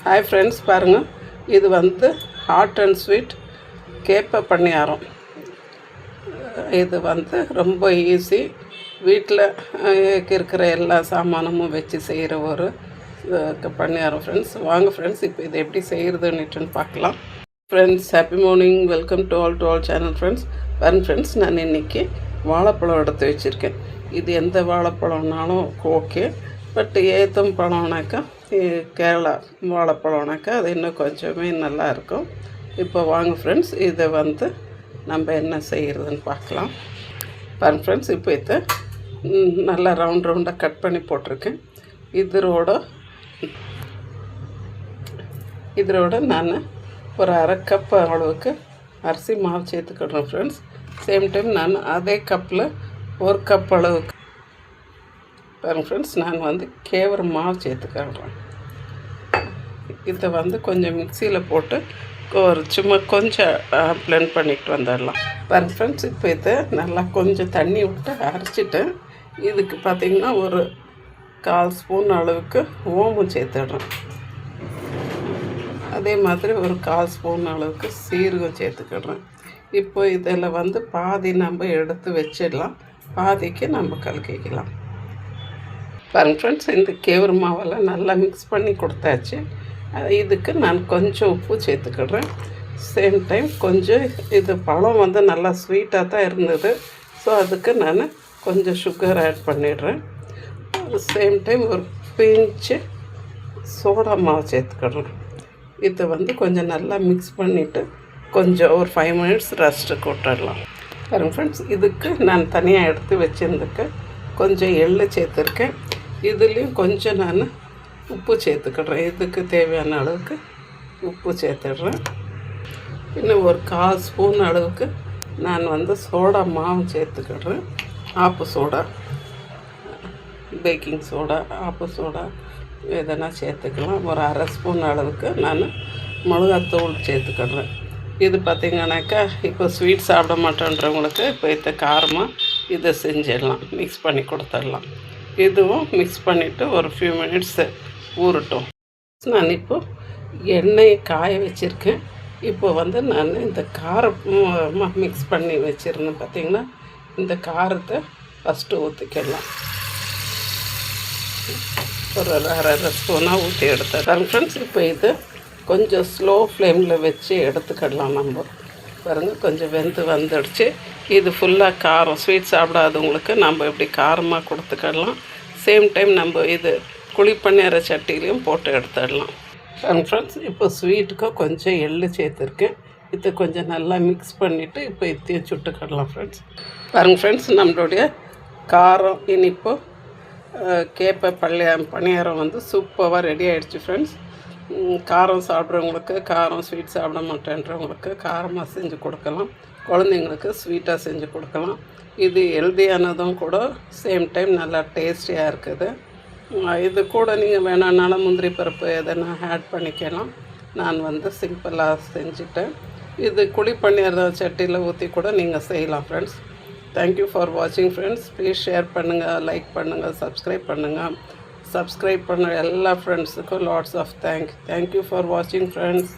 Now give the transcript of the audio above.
Hi friends, பாருங்கள், இது வந்து ஹாட் அண்ட் ஸ்வீட் கேப்பை பணியாரம். இது வந்து ரொம்ப ஈஸி, வீட்டில் இருக்கிற எல்லா சாமானமும் வச்சு செய்கிற ஒரு பணியாரம் ஃப்ரெண்ட்ஸ். வாங்க ஃப்ரெண்ட்ஸ், இப்போ இதை எப்படி செய்கிறதுன்னுட்டுன்னு பார்க்கலாம். Friends, happy morning, welcome to all channel friends. பாருங்க ஃப்ரெண்ட்ஸ், நான் இன்றைக்கி வாழைப்பழம் எடுத்து வச்சுருக்கேன். இது எந்த வாழைப்பழம்னாலும் ஓகே, பட் ஏத்தம் பழம்னாக்கா, கேரளா வாழைப்பழம்னாக்கா அது இன்னும் கொஞ்சமே நல்லாயிருக்கும். இப்போ வாங்க ஃப்ரெண்ட்ஸ், இதை வந்து நம்ம என்ன செய்கிறதுன்னு பார்க்கலாம். பாருங்க ஃப்ரெண்ட்ஸ், இப்போ இதை நல்லா ரவுண்டாக கட் பண்ணி போட்டிருக்கேன். இதோட நான் ஒரு அரை கப் அளவுக்கு அரிசி மாவு சேர்த்துக்கிடுறேன் ஃப்ரெண்ட்ஸ். சேம் டைம் நான் அதே கப்பில் ஒரு கப் அளவுக்கு பாருங்கள் ஃப்ரெண்ட்ஸ், நான் வந்து கேவரு மாவு சேர்த்துக்கிடுறேன். இதை வந்து கொஞ்சம் மிக்சியில் போட்டு சும்மா கொஞ்சம் பிளெண்ட் பண்ணிட்டு வந்துடலாம். பாருங்கள் ஃப்ரெண்ட்ஸ், இப்போ இதை நல்லா கொஞ்சம் தண்ணி விட்டு அரைச்சிட்டேன். இதுக்கு பார்த்திங்கன்னா ஒரு 1/4 ஸ்பூன் அளவுக்கு ஓமம் சேர்த்துடுறேன். அதே மாதிரி ஒரு 1/4 ஸ்பூன் அளவுக்கு சீரகம் சேர்த்துக்கிடுறேன். இப்போ இதில் வந்து பாதி நம்ம எடுத்து வச்சிடலாம், பாதிக்கு நம்ம கலக்கிக்கலாம். பாருங்கள் ஃப்ரெண்ட்ஸ், இந்த கேவரு மாவெல்லாம் நல்லா மிக்ஸ் பண்ணி கொடுத்தாச்சு. இதுக்கு நான் கொஞ்சம் உப்பு சேர்த்துக்கிடுறேன். சேம் டைம் கொஞ்சம் இது பழம் வந்து நல்லா ஸ்வீட்டாக தான் இருந்தது, ஸோ அதுக்கு நான் கொஞ்சம் சுகர் ஆட் பண்ணிடுறேன். சேம் டைம் ஒரு பிஞ்சு சோடா மாவு சேர்த்துக்கிடுறேன். இதை வந்து கொஞ்சம் நல்லா மிக்ஸ் பண்ணிவிட்டு கொஞ்சம் ஒரு 5 மினிட்ஸ் ரெஸ்ட்டு கொட்டிடலாம். பாருங்கள் ஃப்ரெண்ட்ஸ், இதுக்கு நான் தனியாக எடுத்து வச்சுருந்துக்கு கொஞ்சம் எள்ளு சேர்த்துருக்கேன். இதுலேயும் கொஞ்சம் நான் உப்பு சேர்த்துக்கிடுறேன். இதுக்கு தேவையான அளவுக்கு உப்பு சேர்த்துடுறேன். இன்னும் ஒரு 1/4 ஸ்பூன் அளவுக்கு நான் வந்து சோடா மாவு சேர்த்துக்கிடுறேன். ஆப்பு சோடா, பேக்கிங் சோடா, ஆப்பு சோடா எதனா சேர்த்துக்கலாம். ஒரு அரை ஸ்பூன் அளவுக்கு நான் மிளகாத்தூள் சேர்த்துக்கிடுறேன். இது பார்த்திங்கனாக்கா, இப்போ ஸ்வீட் சாப்பிட மாட்டேன்றவங்களுக்கு இப்போ இதை காரமாக இதை செஞ்சிடலாம், மிக்ஸ் பண்ணி கொடுத்துடலாம். இதுவும் மிக்ஸ் பண்ணிவிட்டு ஒரு ஃபியூ மினிட்ஸு ஊறட்டும். நான் இப்போது எண்ணெயை காய வச்சுருக்கேன். இப்போ வந்து நான் இந்த காரமாக மிக்ஸ் பண்ணி வச்சுருந்தேன் பார்த்திங்கன்னா, இந்த காரத்தை ஃபஸ்ட்டு ஊற்றிக்கிடலாம். ஒரு அரை ஸ்பூனாக ஊற்றி எடுத்துக்கிறேன் ஃப்ரெண்ட்ஸ். இப்போ இது கொஞ்சம் ஸ்லோ ஃப்ளேமில் வச்சு எடுத்துக்கிடலாம். நம்ம பாருங்கள், கொஞ்சம் வெந்து வந்துடுச்சு. இது ஃபுல்லாக காரம், ஸ்வீட் சாப்பிடாதவங்களுக்கு நம்ம இப்படி காரமாக கொடுத்துக்கிடலாம். சேம் டைம் நம்ம இது குழிப்பணியார சட்டிலையும் போட்டு எடுத்துடலாம். ஃப்ரெண்ட்ஸ், இப்போ ஸ்வீட்டுக்கு கொஞ்சம் எள்ளு சேர்த்துருக்கேன். இதை கொஞ்சம் நல்லா மிக்ஸ் பண்ணிவிட்டு இப்போ இதையும் சுட்டுக்கிடலாம் ஃப்ரெண்ட்ஸ். பாருங்கள் ஃப்ரெண்ட்ஸ், நம்மளுடைய காரம் இனிப்பு கேப்பை பணியாரம் வந்து சூப்பராக ரெடி ஆகிடுச்சு ஃப்ரெண்ட்ஸ். காரம் சாப்பிட்றவங்களுக்கு, காரம் ஸ்வீட் சாப்பிட மாட்டேன்றவங்களுக்கு காரமாக செஞ்சு கொடுக்கலாம். குழந்தைங்களுக்கு ஸ்வீட்டாக செஞ்சு கொடுக்கலாம். இது ஹெல்தியானதும் கூட, சேம் டைம் நல்லா டேஸ்டியாக இருக்குது. இது கூட நீங்கள் வேணான்னாலும் முந்திரி பருப்பு எதனா ஆட் பண்ணிக்கலாம். நான் வந்து சிம்பிளாக செஞ்சுட்டேன். இது குழிப்பணியார சட்டியில் ஊற்றி கூட நீங்கள் செய்யலாம் ஃப்ரெண்ட்ஸ். தேங்க்யூ ஃபார் வாட்சிங் ஃப்ரெண்ட்ஸ். ப்ளீஸ் ஷேர் பண்ணுங்கள், லைக் பண்ணுங்கள், சப்ஸ்கிரைப் பண்ணுங்கள். சப்ஸ்கிரைப் பண்ண எல்லா ஃப்ரெண்ட்ஸுக்கும் லாட்ஸ் ஆஃப் தேங்க்யூ ஃபார் வாட்சிங் ஃப்ரெண்ட்ஸ்.